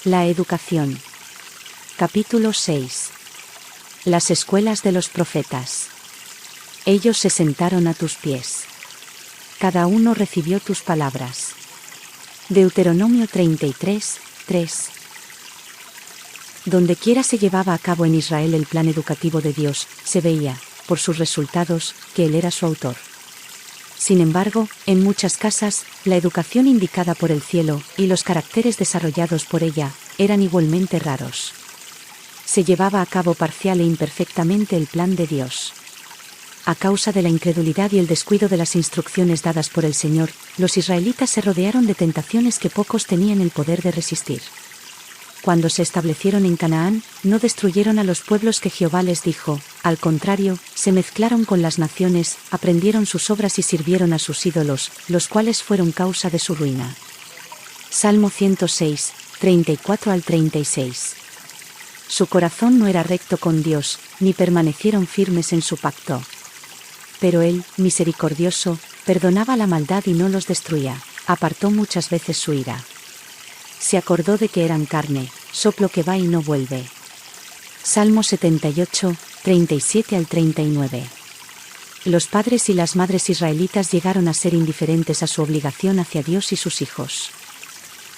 La educación. Capítulo 6. Las escuelas de los profetas. Ellos se sentaron a tus pies. Cada uno recibió tus palabras. Deuteronomio 33, 3. Donde quiera se llevaba a cabo en Israel el plan educativo de Dios, se veía, por sus resultados, que Él era su autor. Sin embargo, en muchas casas, la educación indicada por el cielo, y los caracteres desarrollados por ella, eran igualmente raros. Se llevaba a cabo parcial e imperfectamente el plan de Dios. A causa de la incredulidad y el descuido de las instrucciones dadas por el Señor, los israelitas se rodearon de tentaciones que pocos tenían el poder de resistir. Cuando se establecieron en Canaán, no destruyeron a los pueblos que Jehová les dijo, al contrario, se mezclaron con las naciones, aprendieron sus obras y sirvieron a sus ídolos, los cuales fueron causa de su ruina. Salmo 106, 34 al 36. Su corazón no era recto con Dios, ni permanecieron firmes en su pacto. Pero Él, misericordioso, perdonaba la maldad y no los destruía, apartó muchas veces su ira. Se acordó de que eran carne, soplo que va y no vuelve. Salmo 78, 37 al 39. Los padres y las madres israelitas llegaron a ser indiferentes a su obligación hacia Dios y sus hijos.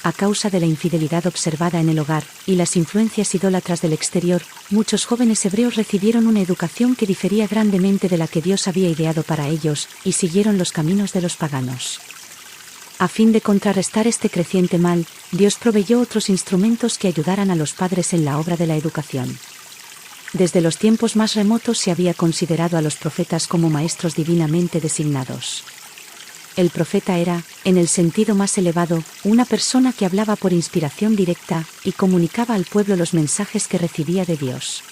A causa de la infidelidad observada en el hogar, y las influencias idólatras del exterior, muchos jóvenes hebreos recibieron una educación que difería grandemente de la que Dios había ideado para ellos, y siguieron los caminos de los paganos. A fin de contrarrestar este creciente mal, Dios proveyó otros instrumentos que ayudaran a los padres en la obra de la educación. Desde los tiempos más remotos se había considerado a los profetas como maestros divinamente designados. El profeta era, en el sentido más elevado, una persona que hablaba por inspiración directa, y comunicaba al pueblo los mensajes que recibía de Dios.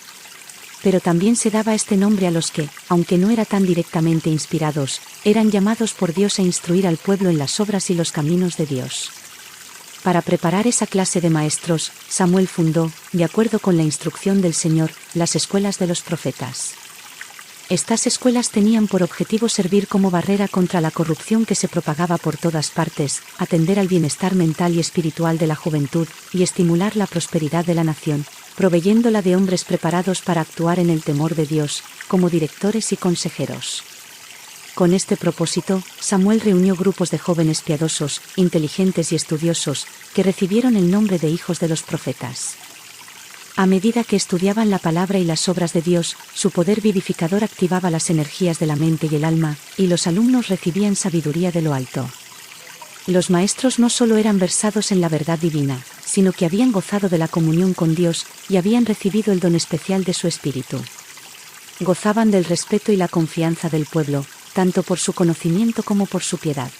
Pero también se daba este nombre a los que, aunque no eran tan directamente inspirados, eran llamados por Dios a instruir al pueblo en las obras y los caminos de Dios. Para preparar esa clase de maestros, Samuel fundó, de acuerdo con la instrucción del Señor, las escuelas de los profetas. Estas escuelas tenían por objetivo servir como barrera contra la corrupción que se propagaba por todas partes, atender al bienestar mental y espiritual de la juventud, y estimular la prosperidad de la nación, proveyéndola de hombres preparados para actuar en el temor de Dios, como directores y consejeros. Con este propósito, Samuel reunió grupos de jóvenes piadosos, inteligentes y estudiosos, que recibieron el nombre de hijos de los profetas. A medida que estudiaban la palabra y las obras de Dios, su poder vivificador activaba las energías de la mente y el alma, y los alumnos recibían sabiduría de lo alto. Los maestros no solo eran versados en la verdad divina, sino que habían gozado de la comunión con Dios, y habían recibido el don especial de su espíritu. Gozaban del respeto y la confianza del pueblo, tanto por su conocimiento como por su piedad.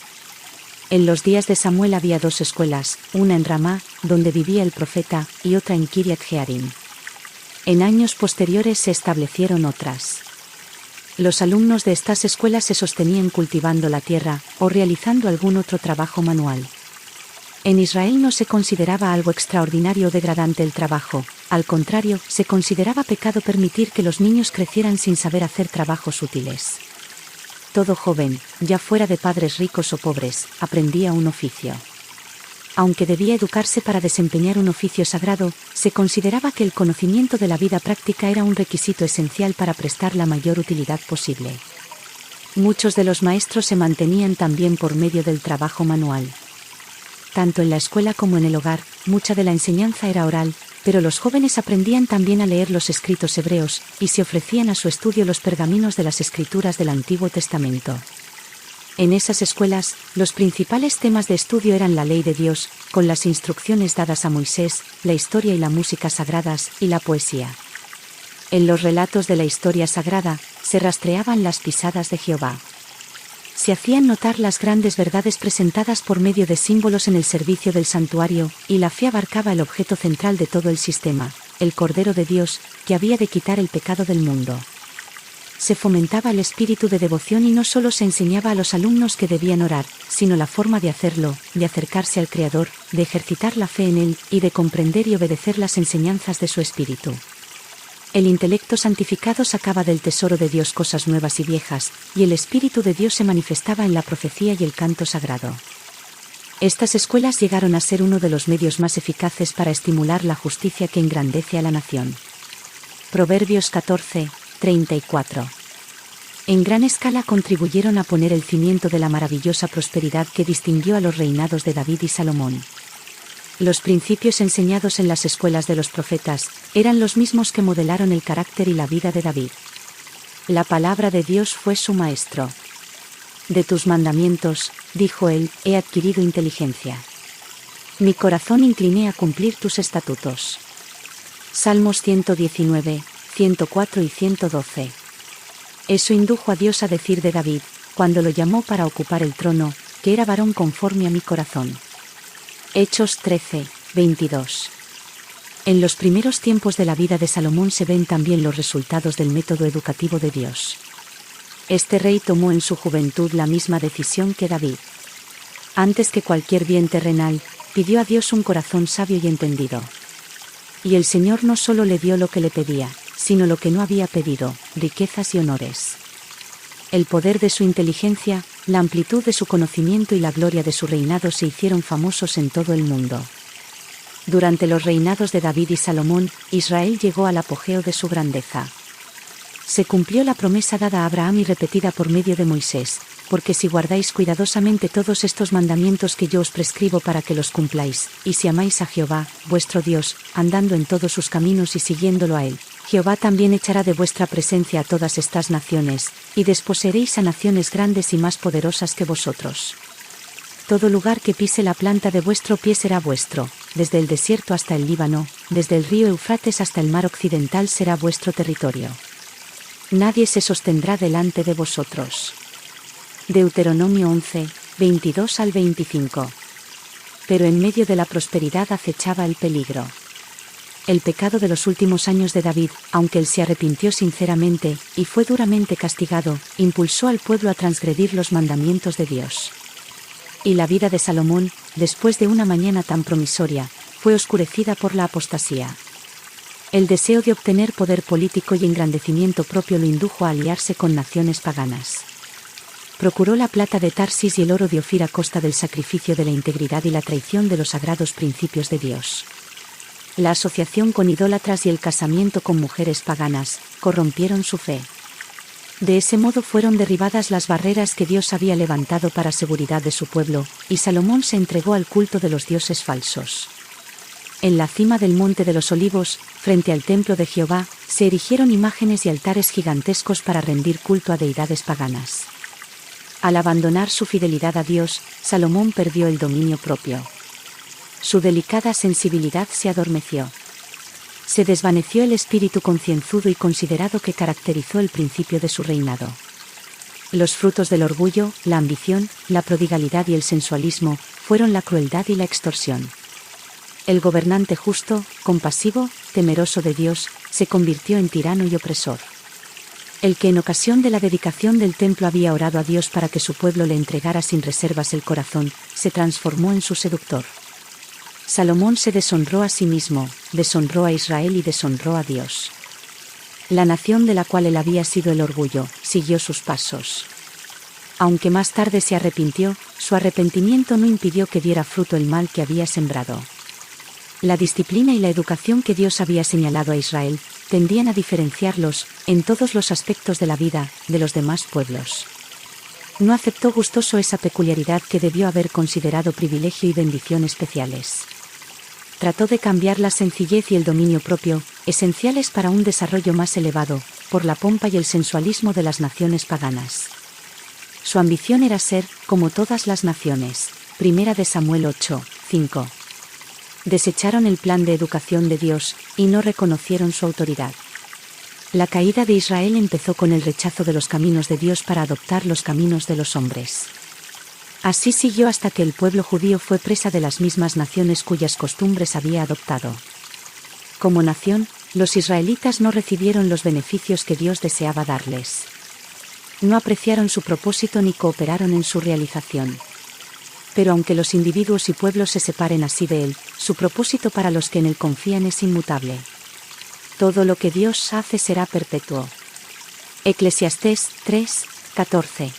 En los días de Samuel había dos escuelas, una en Ramá, donde vivía el profeta, y otra en Kiriat Jearim. En años posteriores se establecieron otras. Los alumnos de estas escuelas se sostenían cultivando la tierra, o realizando algún otro trabajo manual. En Israel no se consideraba algo extraordinario o degradante el trabajo, al contrario, se consideraba pecado permitir que los niños crecieran sin saber hacer trabajos útiles. Todo joven, ya fuera de padres ricos o pobres, aprendía un oficio. Aunque debía educarse para desempeñar un oficio sagrado, se consideraba que el conocimiento de la vida práctica era un requisito esencial para prestar la mayor utilidad posible. Muchos de los maestros se mantenían también por medio del trabajo manual. Tanto en la escuela como en el hogar, mucha de la enseñanza era oral, pero los jóvenes aprendían también a leer los escritos hebreos, y se ofrecían a su estudio los pergaminos de las escrituras del Antiguo Testamento. En esas escuelas, los principales temas de estudio eran la ley de Dios, con las instrucciones dadas a Moisés, la historia y la música sagradas, y la poesía. En los relatos de la historia sagrada, se rastreaban las pisadas de Jehová. Se hacían notar las grandes verdades presentadas por medio de símbolos en el servicio del santuario, y la fe abarcaba el objeto central de todo el sistema, el Cordero de Dios, que había de quitar el pecado del mundo. Se fomentaba el espíritu de devoción y no solo se enseñaba a los alumnos que debían orar, sino la forma de hacerlo, de acercarse al Creador, de ejercitar la fe en Él, y de comprender y obedecer las enseñanzas de su espíritu. El intelecto santificado sacaba del tesoro de Dios cosas nuevas y viejas, y el Espíritu de Dios se manifestaba en la profecía y el canto sagrado. Estas escuelas llegaron a ser uno de los medios más eficaces para estimular la justicia que engrandece a la nación. Proverbios 14, 34. En gran escala contribuyeron a poner el cimiento de la maravillosa prosperidad que distinguió a los reinados de David y Salomón. Los principios enseñados en las escuelas de los profetas eran los mismos que modelaron el carácter y la vida de David. La palabra de Dios fue su maestro. De tus mandamientos, dijo él, he adquirido inteligencia. Mi corazón incliné a cumplir tus estatutos. Salmos 119, 104 y 112. Eso indujo a Dios a decir de David, cuando lo llamó para ocupar el trono, que era varón conforme a mi corazón. Hechos 13, 22. En los primeros tiempos de la vida de Salomón se ven también los resultados del método educativo de Dios. Este rey tomó en su juventud la misma decisión que David. Antes que cualquier bien terrenal, pidió a Dios un corazón sabio y entendido. Y el Señor no solo le dio lo que le pedía, sino lo que no había pedido, riquezas y honores. El poder de su inteligencia, la amplitud de su conocimiento y la gloria de su reinado se hicieron famosos en todo el mundo. Durante los reinados de David y Salomón, Israel llegó al apogeo de su grandeza. Se cumplió la promesa dada a Abraham y repetida por medio de Moisés, porque si guardáis cuidadosamente todos estos mandamientos que yo os prescribo para que los cumpláis, y si amáis a Jehová, vuestro Dios, andando en todos sus caminos y siguiéndolo a él, Jehová también echará de vuestra presencia a todas estas naciones, y desposeeréis a naciones grandes y más poderosas que vosotros. Todo lugar que pise la planta de vuestro pie será vuestro, desde el desierto hasta el Líbano, desde el río Eufrates hasta el mar occidental será vuestro territorio. Nadie se sostendrá delante de vosotros. Deuteronomio 11, 22 al 25. Pero en medio de la prosperidad acechaba el peligro. El pecado de los últimos años de David, aunque él se arrepintió sinceramente, y fue duramente castigado, impulsó al pueblo a transgredir los mandamientos de Dios. Y la vida de Salomón, después de una mañana tan promisoria, fue oscurecida por la apostasía. El deseo de obtener poder político y engrandecimiento propio lo indujo a aliarse con naciones paganas. Procuró la plata de Tarsis y el oro de Ofir a costa del sacrificio de la integridad y la traición de los sagrados principios de Dios. La asociación con idólatras y el casamiento con mujeres paganas corrompieron su fe. De ese modo fueron derribadas las barreras que Dios había levantado para seguridad de su pueblo, y Salomón se entregó al culto de los dioses falsos. En la cima del Monte de los Olivos, frente al templo de Jehová, se erigieron imágenes y altares gigantescos para rendir culto a deidades paganas. Al abandonar su fidelidad a Dios, Salomón perdió el dominio propio. Su delicada sensibilidad se adormeció. Se desvaneció el espíritu concienzudo y considerado que caracterizó el principio de su reinado. Los frutos del orgullo, la ambición, la prodigalidad y el sensualismo, fueron la crueldad y la extorsión. El gobernante justo, compasivo, temeroso de Dios, se convirtió en tirano y opresor. El que en ocasión de la dedicación del templo había orado a Dios para que su pueblo le entregara sin reservas el corazón, se transformó en su seductor. Salomón se deshonró a sí mismo, deshonró a Israel y deshonró a Dios. La nación de la cual él había sido el orgullo, siguió sus pasos. Aunque más tarde se arrepintió, su arrepentimiento no impidió que diera fruto el mal que había sembrado. La disciplina y la educación que Dios había señalado a Israel, tendían a diferenciarlos, en todos los aspectos de la vida, de los demás pueblos. No aceptó gustoso esa peculiaridad que debió haber considerado privilegio y bendición especiales. Trató de cambiar la sencillez y el dominio propio, esenciales para un desarrollo más elevado, por la pompa y el sensualismo de las naciones paganas. Su ambición era ser, como todas las naciones. Primera de Samuel 8, 5. Desecharon el plan de educación de Dios, y no reconocieron su autoridad. La caída de Israel empezó con el rechazo de los caminos de Dios para adoptar los caminos de los hombres. Así siguió hasta que el pueblo judío fue presa de las mismas naciones cuyas costumbres había adoptado. Como nación, los israelitas no recibieron los beneficios que Dios deseaba darles. No apreciaron su propósito ni cooperaron en su realización. Pero aunque los individuos y pueblos se separen así de él, su propósito para los que en él confían es inmutable. Todo lo que Dios hace será perpetuo. Eclesiastés 3, 14.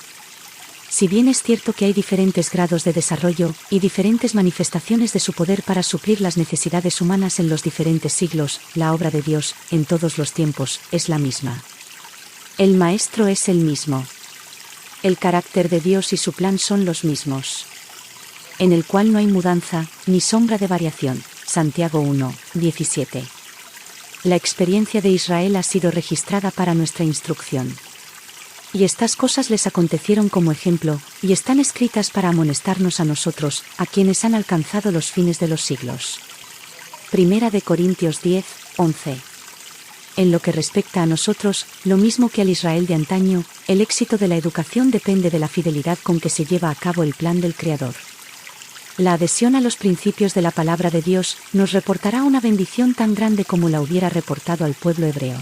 Si bien es cierto que hay diferentes grados de desarrollo y diferentes manifestaciones de su poder para suplir las necesidades humanas en los diferentes siglos, la obra de Dios, en todos los tiempos, es la misma. El Maestro es el mismo. El carácter de Dios y su plan son los mismos, en el cual no hay mudanza, ni sombra de variación. Santiago 1, 17. La experiencia de Israel ha sido registrada para nuestra instrucción. Y estas cosas les acontecieron como ejemplo, y están escritas para amonestarnos a nosotros, a quienes han alcanzado los fines de los siglos. Primera de Corintios 10, 11. En lo que respecta a nosotros, lo mismo que al Israel de antaño, el éxito de la educación depende de la fidelidad con que se lleva a cabo el plan del Creador. La adhesión a los principios de la palabra de Dios nos reportará una bendición tan grande como la hubiera reportado al pueblo hebreo.